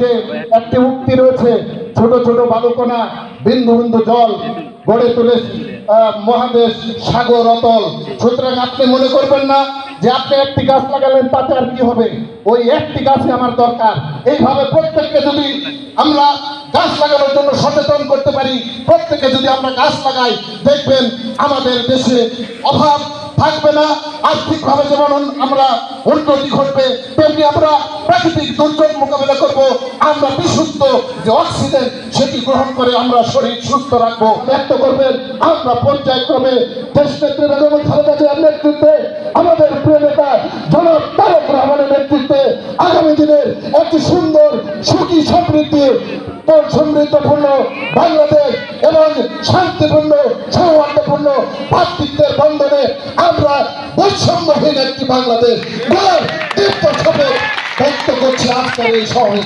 যে একটি উক্তি রয়েছে, ছোট ছোট বালুকণা বিন্দু বিন্দু জল গড়ে তুলে মহাদেশ সাগর অতল। সুতরাং আপনি মনে করবেন না যে আপনি একটি গাছ লাগালেন তাতে আর কি হবে, ওই একটি গাছই আমার দরকার। এইভাবে প্রত্যেককে যদি আমরা গাছ লাগানোর জন্য সচেতন করতে পারি, প্রত্যেকে যদি আমরা গাছ লাগাই, দেখবেন আমাদের দেশে অভাব থাকবে না। আর্থিকভাবে যেমন আমরা উন্নতি ঘটবে, তেমনি আমরা প্রাকৃতিক দুর্যোগ মোকাবিলা করব। আমরা বিশুদ্ধ যে অক্সিজেন সেটি গ্রহণ করে আমরা শরীর সুস্থ রাখবো। ব্যক্ত করবেন আমরা পর্যায়ক্রমে দেশনেত্রী বেগম খালেদা জিয়ার নেতৃত্বে, আমাদের প্রিয় নেতা জনাব তারেক রহমানের নেতৃত্বে আগামী দিনের একটি সুন্দর সুখী সমৃদ্ধপূর্ণ বাংলাদেশ এবং শান্তিপূর্ণ সৌহার্দ্যপূর্ণ ভাতৃত্বের বন্ধনে আমরা বৈষম্যহীন একটি বাংলাদেশ ব্যক্ত করছি আজকের এই সমাবেশ।